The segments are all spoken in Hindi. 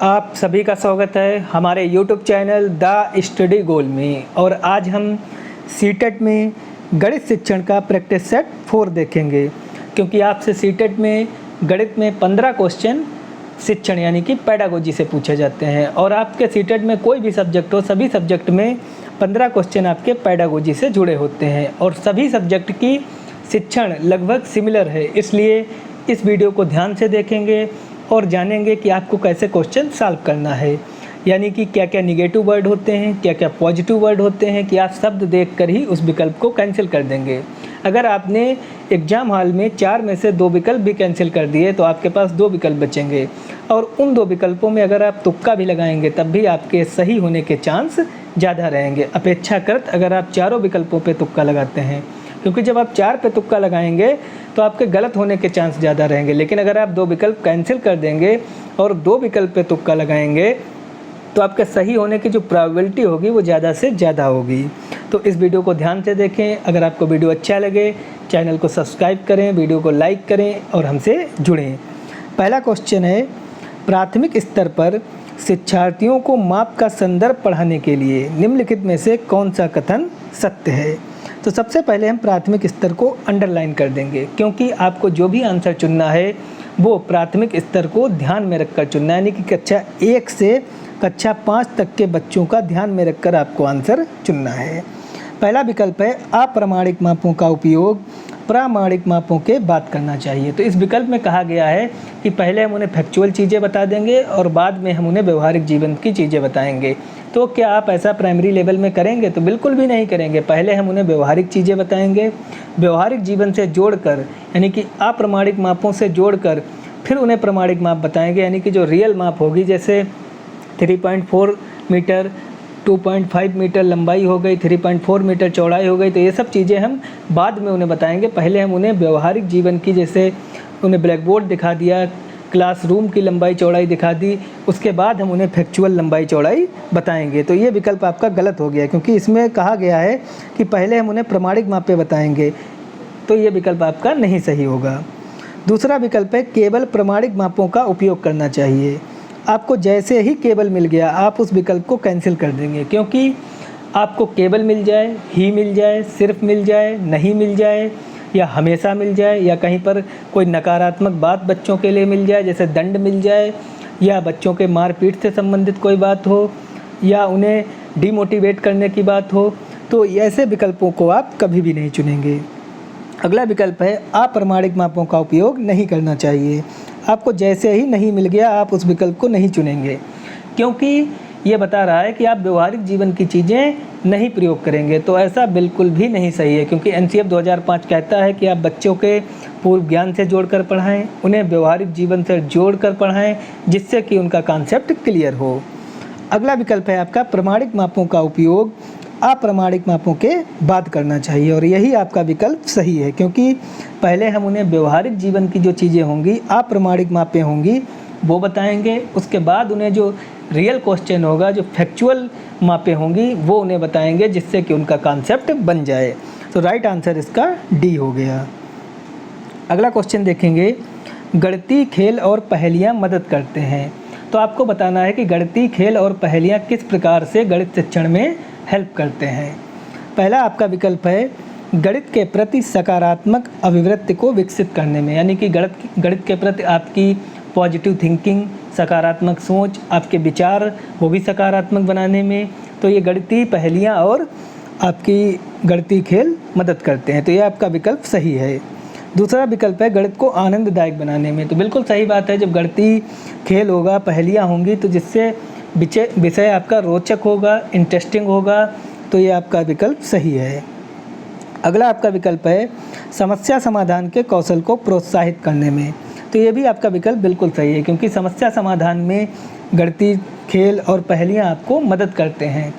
आप सभी का स्वागत है हमारे YouTube चैनल द स्टडी गोल में। और आज हम सीटेट में गणित शिक्षण का प्रैक्टिस सेट 4 देखेंगे, क्योंकि आपसे सीटेट में गणित में 15 क्वेश्चन शिक्षण यानी कि पेडागोजी से पूछे जाते हैं। और आपके सीटेट में कोई भी सब्जेक्ट हो, सभी सब्जेक्ट में 15 क्वेश्चन आपके पेडागोजी से जुड़े होते हैं और सभी सब्जेक्ट की शिक्षण लगभग सिमिलर है। इसलिए इस वीडियो को ध्यान से देखेंगे और जानेंगे कि आपको कैसे क्वेश्चन सॉल्व करना है, यानी कि क्या क्या निगेटिव वर्ड होते हैं, क्या क्या पॉजिटिव वर्ड होते हैं, कि आप शब्द देखकर ही उस विकल्प को कैंसिल कर देंगे। अगर आपने एग्ज़ाम हॉल में 4 में से 2 विकल्प भी कैंसिल कर दिए तो आपके पास 2 विकल्प बचेंगे, और उन 2 विकल्पों में अगर आप तुक्का भी लगाएंगे तब भी आपके सही होने के चांस ज़्यादा रहेंगे अपेक्षाकृत अगर आप चारों विकल्पों पर तुक्का लगाते हैं, क्योंकि जब आप 4 पे तुक्का लगाएंगे तो आपके गलत होने के चांस ज़्यादा रहेंगे। लेकिन अगर आप 2 विकल्प कैंसिल कर देंगे और 2 विकल्प पे तुक्का लगाएंगे तो आपके सही होने की जो प्रोबेबिलिटी होगी वो ज़्यादा से ज़्यादा होगी। तो इस वीडियो को ध्यान से देखें। अगर आपको वीडियो अच्छा लगे चैनल को सब्सक्राइब करें, वीडियो को लाइक करें और हमसे जुड़ें। पहला क्वेश्चन है, प्राथमिक स्तर पर शिक्षार्थियों को माप का संदर्भ पढ़ाने के लिए निम्नलिखित में से कौन सा कथन सत्य है। तो सबसे पहले हम प्राथमिक स्तर को अंडरलाइन कर देंगे, क्योंकि आपको जो भी आंसर चुनना है वो प्राथमिक स्तर को ध्यान में रखकर चुनना है, यानी कि कक्षा 1 से कक्षा 5 तक के बच्चों का ध्यान में रखकर आपको आंसर चुनना है। पहला विकल्प है, अप्रामाणिक मापों का उपयोग प्रामाणिक मापों के बाद करना चाहिए। तो इस विकल्प में कहा गया है कि पहले हम उन्हें फैक्चुअल चीज़ें बता देंगे और बाद में हम उन्हें व्यवहारिक जीवन की चीज़ें बताएंगे। तो क्या आप ऐसा प्राइमरी लेवल में करेंगे? तो बिल्कुल भी नहीं करेंगे। पहले हम उन्हें व्यवहारिक चीज़ें बताएंगे, व्यवहारिक जीवन से जोड़कर यानी कि अप्रामाणिक मापों से जोड़कर फिर उन्हें प्रमाणिक माप बताएंगे, यानी कि जो रियल माप होगी, जैसे 3.4 मीटर 2.5 मीटर लंबाई हो गई, 3.4 मीटर चौड़ाई हो गई। तो ये सब चीज़ें हम बाद में उन्हें बताएंगे। पहले हम उन्हें व्यवहारिक जीवन की, जैसे उन्हें ब्लैक बोर्ड दिखा दिया, क्लासरूम की लंबाई चौड़ाई दिखा दी, उसके बाद हम उन्हें फैक्चुअल लंबाई चौड़ाई बताएंगे। तो ये विकल्प आपका गलत हो गया, क्योंकि इसमें कहा गया है कि पहले हम उन्हें प्रमाणिक मापें बताएंगे। तो ये विकल्प आपका नहीं सही होगा। दूसरा विकल्प है, केवल प्रमाणिक मापों का उपयोग करना चाहिए। आपको जैसे ही केवल मिल गया आप उस विकल्प को कैंसिल कर देंगे, क्योंकि आपको केवल मिल जाए, ही मिल जाए, सिर्फ मिल जाए, नहीं मिल जाए, या हमेशा मिल जाए, या कहीं पर कोई नकारात्मक बात बच्चों के लिए मिल जाए, जैसे दंड मिल जाए, या बच्चों के मारपीट से संबंधित कोई बात हो, या उन्हें डिमोटिवेट करने की बात हो, तो ऐसे विकल्पों को आप कभी भी नहीं चुनेंगे। अगला विकल्प है, अप्रामाणिक मापों का उपयोग नहीं करना चाहिए। आपको जैसे ही नहीं मिल गया आप उस विकल्प को नहीं चुनेंगे, क्योंकि ये बता रहा है कि आप व्यवहारिक जीवन की चीज़ें नहीं प्रयोग करेंगे। तो ऐसा बिल्कुल भी नहीं सही है, क्योंकि एनसीएफ 2005 कहता है कि आप बच्चों के पूर्व ज्ञान से जोड़कर पढ़ाएं, उन्हें व्यवहारिक जीवन से जोड़कर पढ़ाएं, जिससे कि उनका कॉन्सेप्ट क्लियर हो। अगला विकल्प है आपका, प्रमाणिक मापों का उपयोग अप्रामाणिक मापों के बाद करना चाहिए। और यही आपका विकल्प सही है, क्योंकि पहले हम उन्हें व्यवहारिक जीवन की जो चीज़ें होंगी, अप्रामाणिक मापें होंगी, वो बताएंगे। उसके बाद उन्हें जो रियल क्वेश्चन होगा, जो फैक्चुअल मापें होंगी, वो उन्हें बताएंगे, जिससे कि उनका कॉन्सेप्ट बन जाए। तो राइट आंसर इसका डी हो गया। अगला क्वेश्चन देखेंगे, गणितीय खेल और पहेलियाँ मदद करते हैं। तो आपको बताना है कि गणितीय खेल और पहेलियाँ किस प्रकार से गणित शिक्षण में हेल्प करते हैं। पहला आपका विकल्प है, गणित के प्रति सकारात्मक अभिवृत्ति को विकसित करने में, यानी कि गणित के प्रति आपकी पॉजिटिव थिंकिंग, सकारात्मक सोच, आपके विचार वो भी सकारात्मक बनाने में। तो ये गणितीय पहेलियाँ और आपकी गणितीय खेल मदद करते हैं। तो ये आपका विकल्प सही है। दूसरा विकल्प है, गणित को आनंददायक बनाने में। तो बिल्कुल सही बात है, जब गणितीय खेल होगा, पहेलियाँ होंगी, तो जिससे विषय आपका रोचक होगा, इंटरेस्टिंग होगा। तो ये आपका विकल्प सही है। अगला आपका विकल्प है, समस्या समाधान के कौशल को प्रोत्साहित करने में। तो ये भी आपका विकल्प बिल्कुल सही है, क्योंकि समस्या समाधान में गणितीय खेल और पहेलियाँ आपको मदद करते हैं।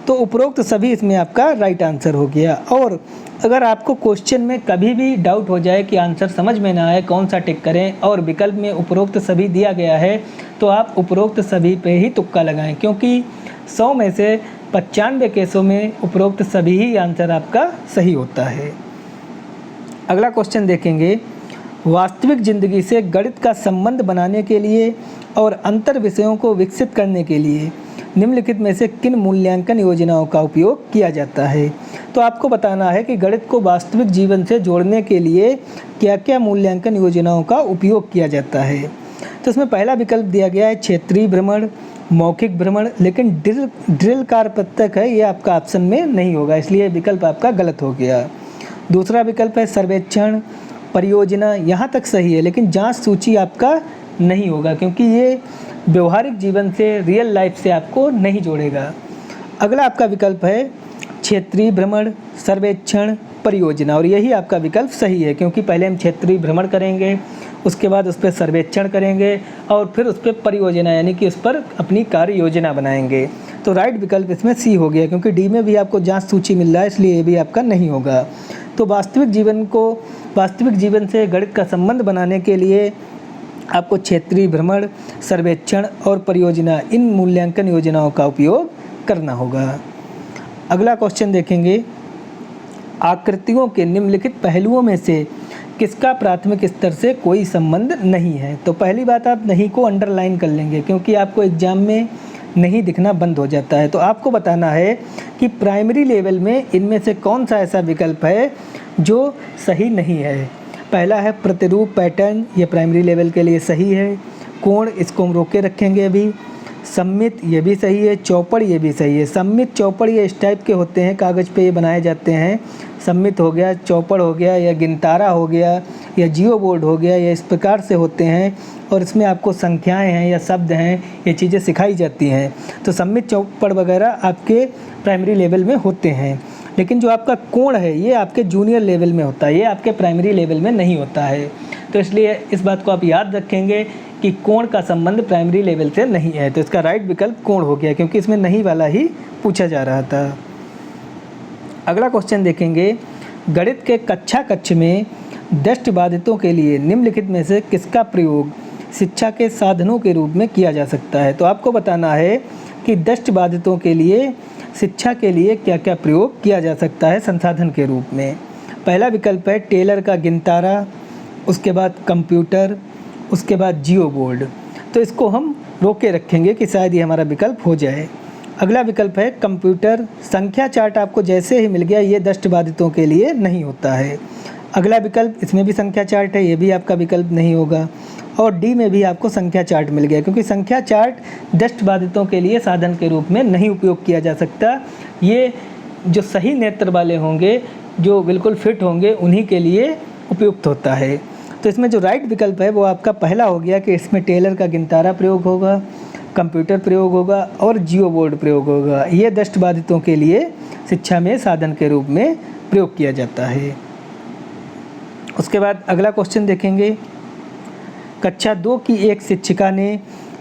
तो उपरोक्त सभी इसमें आपका राइट आंसर हो गया। और अगर आपको क्वेश्चन में कभी भी डाउट हो जाए कि आंसर समझ में ना आए कौन सा टिक करें, और विकल्प में उपरोक्त सभी दिया गया है, तो आप उपरोक्त सभी पे ही तुक्का लगाएं, क्योंकि 100 में से 95 केसों में उपरोक्त सभी ही आंसर आपका सही होता है। अगला क्वेश्चन देखेंगे, वास्तविक ज़िंदगी से गणित का संबंध बनाने के लिए और अंतर विषयों को विकसित करने के लिए निम्नलिखित में से किन मूल्यांकन योजनाओं का उपयोग किया जाता है। तो आपको बताना है कि गणित को वास्तविक जीवन से जोड़ने के लिए क्या क्या मूल्यांकन योजनाओं का उपयोग किया जाता है। तो इसमें पहला विकल्प दिया गया है क्षेत्रीय भ्रमण, मौखिक भ्रमण, लेकिन ड्रिल कारपत्रक है, ये आपका ऑप्शन में नहीं होगा, इसलिए विकल्प आपका गलत हो गया। दूसरा विकल्प है सर्वेक्षण, परियोजना, यहाँ तक सही है, लेकिन जांच सूची आपका नहीं होगा क्योंकि ये व्यवहारिक जीवन से, रियल लाइफ से आपको नहीं जोड़ेगा। अगला आपका विकल्प है क्षेत्रीय भ्रमण, सर्वेक्षण, परियोजना, और यही आपका विकल्प सही है क्योंकि पहले हम क्षेत्रीय भ्रमण करेंगे, उसके बाद उस पर सर्वेक्षण करेंगे और फिर उस पर परियोजना यानी कि उस पर अपनी कार्य योजना बनाएंगे। तो राइट विकल्प इसमें सी हो गया क्योंकि डी में भी आपको जांच सूची मिल रहा है, इसलिए ये भी आपका नहीं होगा। तो वास्तविक जीवन से गणित का संबंध बनाने के लिए आपको क्षेत्रीय भ्रमण, सर्वेक्षण और परियोजना, इन मूल्यांकन योजनाओं का उपयोग करना होगा। अगला क्वेश्चन देखेंगे, आकृतियों के निम्नलिखित पहलुओं में से किसका प्राथमिक स्तर से कोई संबंध नहीं है। तो पहली बात, आप नहीं को अंडरलाइन कर लेंगे क्योंकि आपको एग्जाम में नहीं दिखना बंद हो जाता है। तो आपको बताना है कि प्राइमरी लेवल में इनमें से कौन सा ऐसा विकल्प है जो सही नहीं है। पहला है प्रतिरूप पैटर्न, ये प्राइमरी लेवल के लिए सही है। कोण, इसको हम रोके रखेंगे अभी। सममित, ये भी सही है। चौपड़, ये भी सही है। सममित, चौपड़ ये इस टाइप के होते हैं, कागज़ पे ये बनाए जाते हैं। सममित हो गया, चौपड़ हो गया, या गिनतारा हो गया, या जियो बोर्ड हो गया, या इस प्रकार से होते हैं और इसमें आपको संख्याएं हैं या शब्द हैं, ये चीज़ें सिखाई जाती हैं। तो सममित, चौपड़ वगैरह आपके प्राइमरी लेवल में होते हैं, लेकिन जो आपका कोण है ये आपके जूनियर लेवल में होता है, ये आपके प्राइमरी लेवल में नहीं होता है। तो इसलिए इस बात को आप याद रखेंगे कि कोण का संबंध प्राइमरी लेवल से नहीं है। तो इसका राइट विकल्प कोण हो गया क्योंकि इसमें नहीं वाला ही पूछा जा रहा था। अगला क्वेश्चन देखेंगे, गणित के कक्ष में दृष्टिबाधितों के लिए निम्नलिखित में से किसका प्रयोग शिक्षा के साधनों के रूप में किया जा सकता है। तो आपको बताना है कि दृष्टिबाधितों के लिए शिक्षा के लिए क्या क्या प्रयोग किया जा सकता है संसाधन के रूप में। पहला विकल्प है टेलर का गिनतारा, उसके बाद कंप्यूटर, उसके बाद जियो बोर्ड। तो इसको हम रोक के रखेंगे कि शायद ये हमारा विकल्प हो जाए। अगला विकल्प है कंप्यूटर। संख्या चार्ट आपको जैसे ही मिल गया, ये दृष्टिबाधितों के लिए नहीं होता है। अगला विकल्प, इसमें भी संख्या चार्ट है, ये भी आपका विकल्प नहीं होगा। और डी में भी आपको संख्या चार्ट मिल गया क्योंकि संख्या चार्ट दृष्टिबाधितों के लिए साधन के रूप में नहीं उपयोग किया जा सकता। ये जो सही नेत्र वाले होंगे, जो बिल्कुल फिट होंगे, उन्हीं के लिए उपयुक्त होता है। तो इसमें जो राइट विकल्प है वो आपका पहला हो गया कि इसमें टेलर का गिनतारा प्रयोग होगा, कंप्यूटर प्रयोग होगा और जियो बोर्ड प्रयोग होगा। ये दृष्टिबाधितों के लिए शिक्षा में साधन के रूप में प्रयोग किया जाता है। उसके बाद अगला क्वेश्चन देखेंगे, कक्षा 2 की एक शिक्षिका ने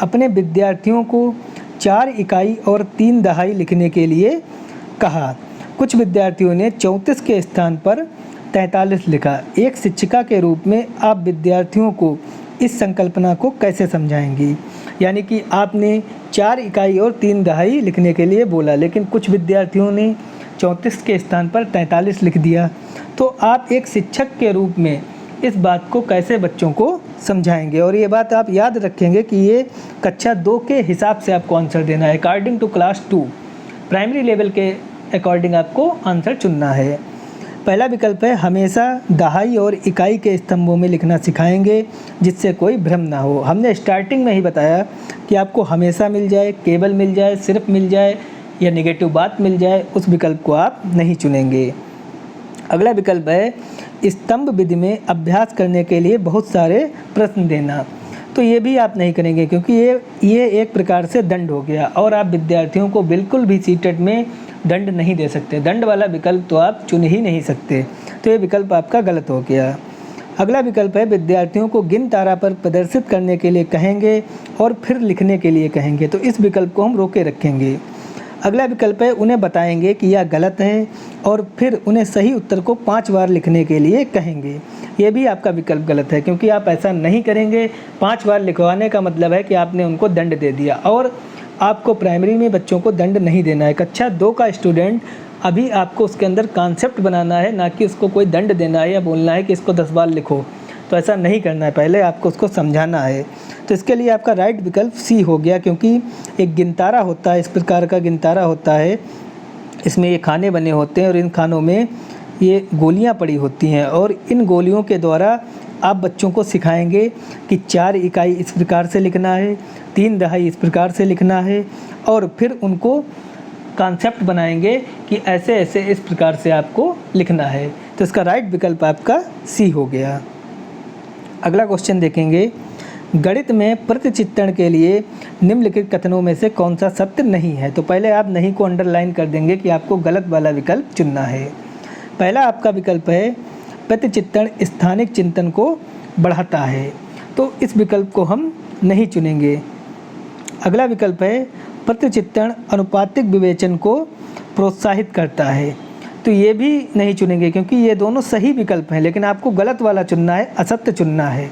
अपने विद्यार्थियों को 4 इकाई और 3 दहाई लिखने के लिए कहा। कुछ विद्यार्थियों ने 34 के स्थान पर 43 लिखा। एक शिक्षिका के रूप में आप विद्यार्थियों को इस संकल्पना को कैसे समझाएंगी। यानी कि आपने 4 इकाई और 3 दहाई लिखने के लिए बोला, लेकिन कुछ विद्यार्थियों ने 34 के स्थान पर 43 लिख दिया। तो आप एक शिक्षक के रूप में इस बात को कैसे बच्चों को समझाएंगे। और ये बात आप याद रखेंगे कि ये कक्षा 2 के हिसाब से आपको आंसर देना है, according to class 2। Primary level के अकॉर्डिंग आपको आंसर चुनना है। पहला विकल्प है हमेशा दहाई और इकाई के स्तंभों में लिखना सिखाएंगे जिससे कोई भ्रम ना हो। हमने स्टार्टिंग में ही बताया कि आपको हमेशा मिल जाए, केवल मिल जाए, सिर्फ मिल जाए या नेगेटिव बात मिल जाए, उस विकल्प को आप नहीं चुनेंगे। अगला विकल्प है स्तंभ विधि में अभ्यास करने के लिए बहुत सारे प्रश्न देना। तो ये भी आप नहीं करेंगे क्योंकि ये एक प्रकार से दंड हो गया और आप विद्यार्थियों को बिल्कुल भी सीटेट में दंड नहीं दे सकते। दंड वाला विकल्प तो आप चुन ही नहीं सकते, तो ये विकल्प आपका गलत हो गया। अगला विकल्प है विद्यार्थियों को गिन तारा पर प्रदर्शित करने के लिए कहेंगे और फिर लिखने के लिए कहेंगे। तो इस विकल्प को हम रोके रखेंगे। अगला विकल्प है उन्हें बताएंगे कि यह गलत है और फिर उन्हें सही उत्तर को 5 बार लिखने के लिए कहेंगे। ये भी आपका विकल्प गलत है क्योंकि आप ऐसा नहीं करेंगे। 5 बार लिखवाने का मतलब है कि आपने उनको दंड दे दिया और आपको प्राइमरी में बच्चों को दंड नहीं देना है। कक्षा 2 का स्टूडेंट अभी आपको उसके अंदर कॉन्सेप्ट बनाना है, ना कि उसको कोई दंड देना है या बोलना है कि इसको 10 बार लिखो। तो ऐसा नहीं करना है, पहले आपको उसको समझाना है। तो इसके लिए आपका राइट विकल्प सी हो गया, क्योंकि एक गिनतारा होता है, इस प्रकार का गिनतारा होता है, इसमें ये खाने बने होते हैं और इन खानों में ये गोलियां पड़ी होती हैं और इन गोलियों के द्वारा आप बच्चों को सिखाएंगे कि 4 इकाई इस प्रकार से लिखना है, 3 दहाई इस प्रकार से लिखना है, और फिर उनको कॉन्सेप्ट बनाएंगे कि ऐसे ऐसे इस प्रकार से आपको लिखना है। तो इसका राइट विकल्प आपका सी हो गया। अगला क्वेश्चन देखेंगे, गणित में प्रतिचित्रण के लिए निम्नलिखित कथनों में से कौन सा सत्य नहीं है। तो पहले आप नहीं को अंडरलाइन कर देंगे कि आपको गलत वाला विकल्प चुनना है। पहला आपका विकल्प है प्रतिचित्रण स्थानिक चिंतन को बढ़ाता है, तो इस विकल्प को हम नहीं चुनेंगे। अगला विकल्प है प्रतिचित्रण अनुपातिक विवेचन को प्रोत्साहित करता है, तो ये भी नहीं चुनेंगे क्योंकि ये दोनों सही विकल्प हैं, लेकिन आपको गलत वाला चुनना है, असत्य चुनना है।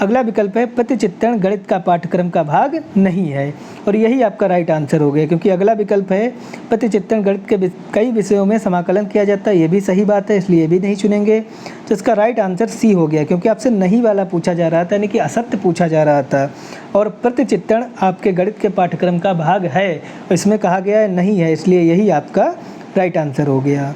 अगला विकल्प है प्रतिचित्रण गणित का पाठ्यक्रम का भाग नहीं है, और यही आपका राइट आंसर हो गया, क्योंकि अगला विकल्प है प्रतिचित्रण गणित के कई विषयों में समाकलन किया जाता है, ये भी सही बात है, इसलिए ये भी नहीं चुनेंगे। तो इसका राइट आंसर सी हो गया, क्योंकि आपसे नहीं वाला पूछा जा रहा था, यानी कि असत्य पूछा जा रहा था, और प्रतिचित्रण आपके गणित के पाठ्यक्रम का भाग है, और इसमें कहा गया है नहीं है, इसलिए यही आपका राइट आंसर हो गया।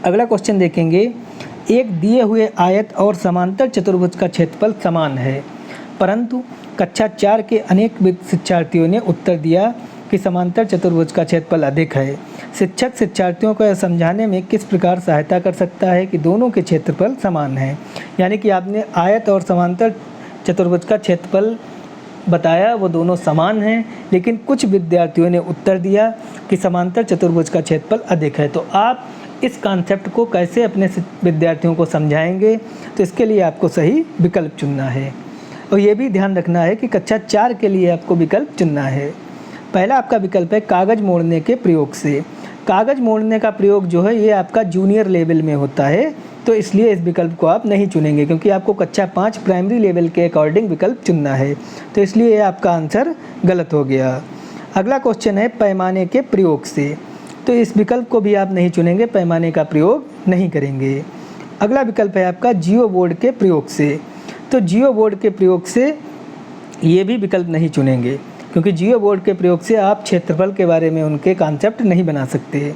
अगला क्वेश्चन देखेंगे, एक दिए हुए आयत और समांतर चतुर्भुज का क्षेत्रफल समान है, परंतु कक्षा 4 के अनेक शिक्षार्थियों ने उत्तर दिया कि समांतर चतुर्भुज का क्षेत्रफल अधिक है। शिक्षक शिक्षार्थियों को यह समझाने में किस प्रकार सहायता कर सकता है कि दोनों के क्षेत्रफल समान हैं। यानी कि आपने आयत और समांतर चतुर्भुज का क्षेत्रफल बताया, वो दोनों समान हैं, लेकिन कुछ विद्यार्थियों ने उत्तर दिया कि समांतर चतुर्भुज का क्षेत्रफल अधिक है। तो आप इस कॉन्सेप्ट को कैसे अपने विद्यार्थियों को समझाएंगे, तो इसके लिए आपको सही विकल्प चुनना है, और ये भी ध्यान रखना है कि कक्षा 4 के लिए आपको विकल्प चुनना है। पहला आपका विकल्प है कागज़ मोड़ने के प्रयोग से। कागज़ मोड़ने का प्रयोग जो है ये आपका जूनियर लेवल में होता है, तो इसलिए इस विकल्प को आप नहीं चुनेंगे, क्योंकि आपको कक्षा 5 प्राइमरी लेवल के अकॉर्डिंग विकल्प चुनना है, तो इसलिए ये आपका आंसर गलत हो गया। अगला क्वेश्चन है पैमाने के प्रयोग से, तो इस विकल्प को भी आप नहीं चुनेंगे, पैमाने का प्रयोग नहीं करेंगे। अगला विकल्प है आपका जियो बोर्ड के प्रयोग से, तो जियो बोर्ड के प्रयोग से ये भी विकल्प नहीं चुनेंगे, क्योंकि जियो बोर्ड के प्रयोग से आप क्षेत्रफल के बारे में उनके कॉन्सेप्ट नहीं बना सकते।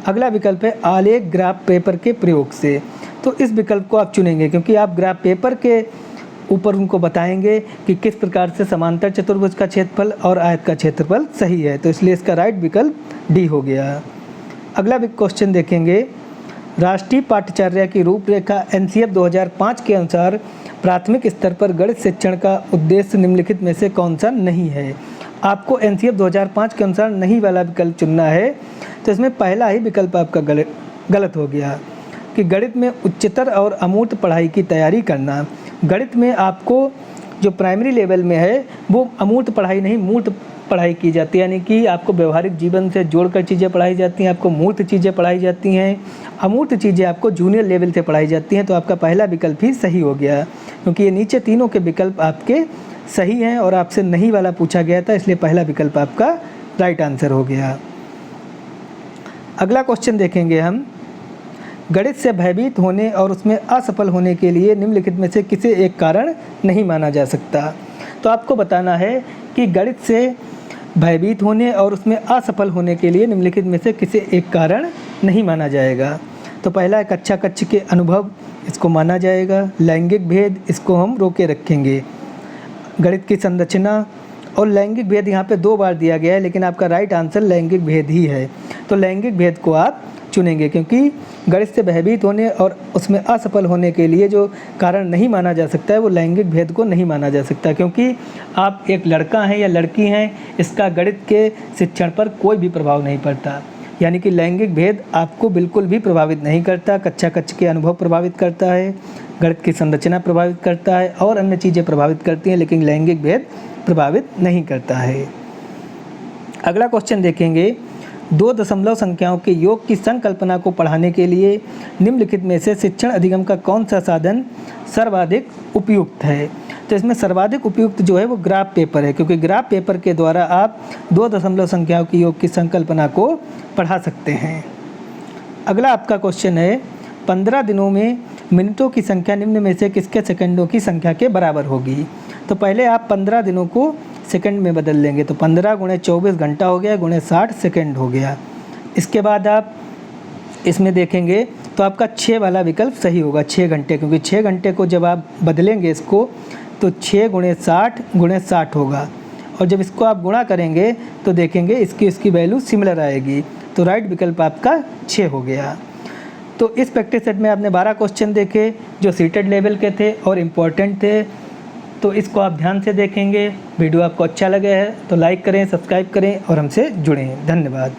अगला विकल्प है आलेख ग्राफ पेपर के प्रयोग से, तो इस विकल्प को आप चुनेंगे, क्योंकि आप ग्राफ पेपर के ऊपर उनको बताएंगे कि किस प्रकार से समांतर चतुर्भुज का क्षेत्रफल और आयत का क्षेत्रफल सही है, तो इसलिए इसका राइट विकल्प डी हो गया। अगला क्वेश्चन देखेंगे, राष्ट्रीय पाठ्यचर्या की रूपरेखा एनसीएफ 2005 के अनुसार प्राथमिक स्तर पर गणित शिक्षण का उद्देश्य निम्नलिखित में से कौन सा नहीं है। आपको एनसीएफ 2005 के अनुसार नहीं वाला विकल्प चुनना है, तो इसमें पहला ही विकल्प आपका गलत हो गया कि गणित में उच्चतर और अमूर्त पढ़ाई की तैयारी करना। गणित में आपको जो प्राइमरी लेवल में है वो अमूर्त पढ़ाई नहीं, मूर्त पढ़ाई की जाती है, यानी कि आपको व्यवहारिक जीवन से जोड़कर चीज़ें पढ़ाई जाती हैं, आपको मूर्त चीज़ें पढ़ाई जाती हैं, अमूर्त चीज़ें आपको जूनियर लेवल से पढ़ाई जाती हैं। तो आपका पहला विकल्प ही सही हो गया, क्योंकि ये नीचे तीनों के विकल्प आपके सही हैं और आपसे नहीं वाला पूछा गया था, इसलिए पहला विकल्प आपका राइट आंसर हो गया। अगला क्वेश्चन देखेंगे हम, गणित से भयभीत होने और उसमें असफल होने के लिए निम्नलिखित में से किसी एक कारण नहीं माना जा सकता। तो आपको बताना है कि गणित से भयभीत होने और उसमें असफल होने के लिए निम्नलिखित में से किसी एक कारण नहीं माना जाएगा। तो पहला है कक्षा कक्ष के अनुभव, इसको माना जाएगा। लैंगिक भेद, इसको हम रोके रखेंगे। गणित की संरचना और लैंगिक भेद यहाँ पे 2 बार दिया गया है, लेकिन आपका राइट आंसर लैंगिक भेद ही है, तो लैंगिक भेद को आप चुनेंगे, क्योंकि गणित से भयभीत होने और उसमें असफल होने के लिए जो कारण नहीं माना जा सकता है वो लैंगिक भेद को नहीं माना जा सकता, क्योंकि आप एक लड़का हैं या लड़की हैं, इसका गणित के शिक्षण पर कोई भी प्रभाव नहीं पड़ता। यानी कि लैंगिक भेद आपको बिल्कुल भी प्रभावित नहीं करता। कक्षा कक्ष के अनुभव प्रभावित करता है, गणित की संरचना प्रभावित करता है और अन्य चीज़ें प्रभावित करती हैं, लेकिन लैंगिक भेद प्रभावित नहीं करता है। अगला क्वेश्चन देखेंगे, 2 दशमलव संख्याओं के योग की संकल्पना को पढ़ाने के लिए निम्नलिखित में से शिक्षण अधिगम का कौन सा साधन सर्वाधिक उपयुक्त है। तो इसमें सर्वाधिक उपयुक्त जो है वो ग्राफ पेपर है, क्योंकि ग्राफ पेपर के द्वारा आप 2 दशमलव संख्याओं की योग की संकल्पना को पढ़ा सकते हैं। अगला आपका क्वेश्चन है, 15 दिनों में मिनटों की संख्या निम्न में से किसके सेकंडों की संख्या के बराबर होगी। तो पहले आप 15 दिनों को सेकंड में बदल लेंगे, तो 15 × 24 घंटा हो गया, × 60 सेकंड हो गया। इसके बाद आप इसमें देखेंगे तो आपका 6 वाला विकल्प सही होगा, 6 घंटे, क्योंकि 6 घंटे को जब आप बदलेंगे इसको तो 6 × 60 × 60 होगा, और जब इसको आप गुणा करेंगे तो देखेंगे इसकी वैल्यू सिमिलर आएगी। तो राइट विकल्प आपका 6 हो गया। तो इस प्रैक्टिस सेट में आपने 12 क्वेश्चन देखे जो सीटेड लेवल के थे और इम्पोर्टेंट थे। तो इसको आप ध्यान से देखेंगे। वीडियो आपको अच्छा लगे है तो लाइक करें, सब्सक्राइब करें और हमसे जुड़ें। धन्यवाद।